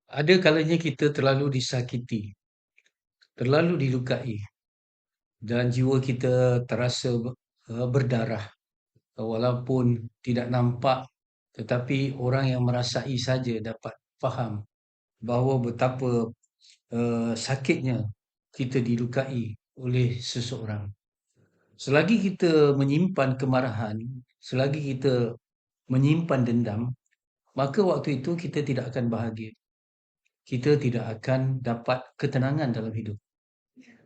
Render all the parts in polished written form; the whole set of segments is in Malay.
Ada kalanya kita terlalu disakiti, terlalu dilukai dan jiwa kita terasa berdarah walaupun tidak nampak, tetapi orang yang merasai saja dapat faham bahawa betapa sakitnya kita dilukai oleh seseorang. Selagi kita menyimpan kemarahan, selagi kita menyimpan dendam, maka waktu itu kita tidak akan bahagia. Kita tidak akan dapat ketenangan dalam hidup.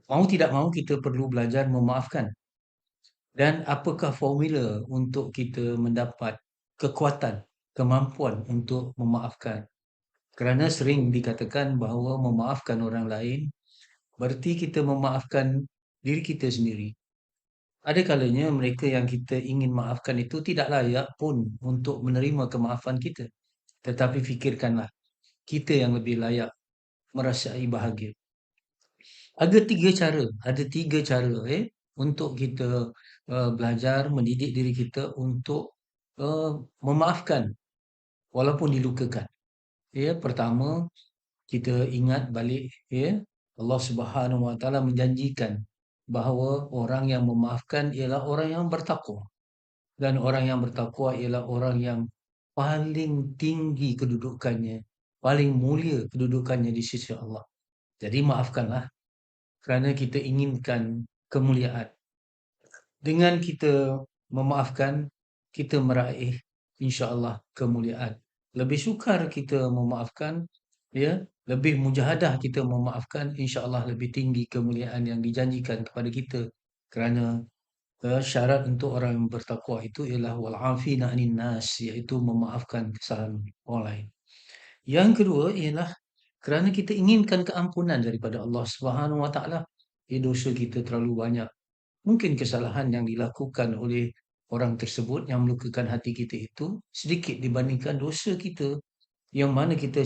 Mau tidak mau kita perlu belajar memaafkan. Dan apakah formula untuk kita mendapat kekuatan, kemampuan untuk memaafkan? Kerana sering dikatakan bahawa memaafkan orang lain berarti kita memaafkan diri kita sendiri. Ada kalanya mereka yang kita ingin maafkan itu tidak layak pun untuk menerima kemaafan kita. Tetapi fikirkanlah, kita yang lebih layak merasai bahagia. Ada tiga cara untuk kita belajar mendidik diri kita untuk memaafkan walaupun dilukakan. Ya, pertama, kita ingat balik ya, Allah Subhanahu Wa Taala menjanjikan bahawa orang yang memaafkan ialah orang yang bertakwa, dan orang yang bertakwa ialah orang yang paling tinggi kedudukannya, paling mulia kedudukannya di sisi Allah. Jadi maafkanlah kerana kita inginkan kemuliaan. Dengan kita memaafkan, kita meraih insya-Allah kemuliaan. Lebih sukar kita memaafkan, ya, lebih mujahadah kita memaafkan, insya-Allah lebih tinggi kemuliaan yang dijanjikan kepada kita. Kerana syarat untuk orang yang bertakwa itu ialah wal 'afina 'anil nas, iaitu memaafkan kesalahan orang lain. Yang kedua ialah kerana kita inginkan keampunan daripada Allah Subhanahu Wa Taala. Dosa kita terlalu banyak. Mungkin kesalahan yang dilakukan oleh orang tersebut yang melukakan hati kita itu sedikit dibandingkan dosa kita yang mana kita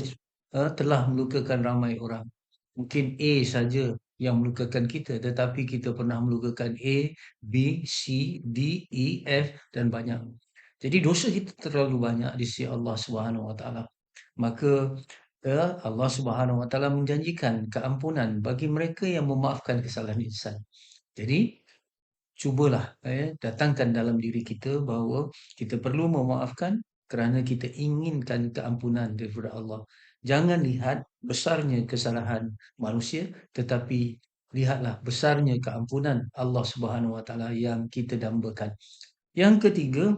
telah melukakan ramai orang. Mungkin A saja yang melukakan kita, tetapi kita pernah melukakan A, B, C, D, E, F dan banyak. Jadi dosa kita terlalu banyak di sisi Allah Subhanahu Wa Taala. Maka Allah Subhanahu Wa Taala menjanjikan keampunan bagi mereka yang memaafkan kesalahan insan. Jadi cubalah datangkan dalam diri kita bahawa kita perlu memaafkan kerana kita inginkan keampunan daripada Allah. Jangan lihat besarnya kesalahan manusia, tetapi lihatlah besarnya keampunan Allah Subhanahu Wa Taala yang kita dambakan. Yang ketiga,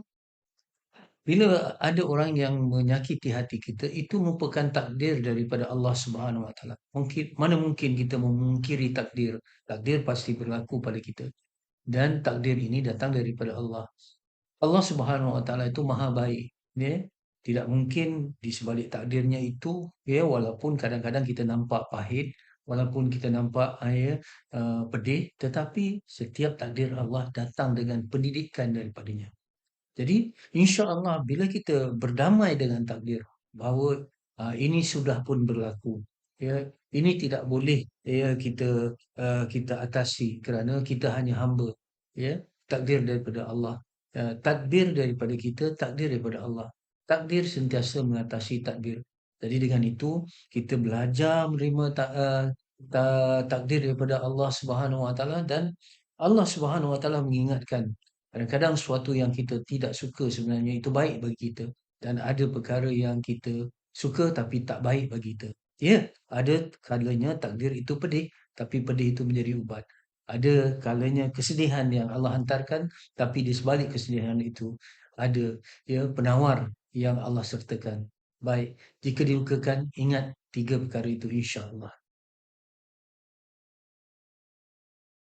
bila ada orang yang menyakiti hati kita, itu merupakan takdir daripada Allah Subhanahu Wa Taala. Mana mungkin kita memungkiri takdir. Takdir pasti berlaku pada kita. Dan takdir ini datang daripada Allah. Allah Subhanahu Wa Taala itu maha baik, ya. Tidak mungkin di sebalik takdirnya itu, ya, walaupun kadang-kadang kita nampak pahit, walaupun kita nampak ya, pedih, tetapi setiap takdir Allah datang dengan pendidikan daripadanya. Jadi insya-Allah bila kita berdamai dengan takdir bahawa ini sudah pun berlaku, ya, ini tidak boleh ya kita atasi kerana kita hanya hamba, ya. Takdir daripada Allah, tadbir daripada kita, takdir daripada Allah. Takdir sentiasa mengatasi takdir. Jadi dengan itu kita belajar menerima takdir daripada Allah Subhanahu Wa Taala, dan Allah Subhanahu Wa Taala mengingatkan kadang-kadang sesuatu yang kita tidak suka sebenarnya itu baik bagi kita, dan ada perkara yang kita suka tapi tak baik bagi kita. Ya, ada kalanya takdir itu pedih, tapi pedih itu menjadi ubat. Ada kalanya kesedihan yang Allah hantarkan, tapi di sebalik kesedihan itu ada ya penawar yang Allah sertakan. Baik, jika dilukakan ingat tiga perkara itu insya-Allah.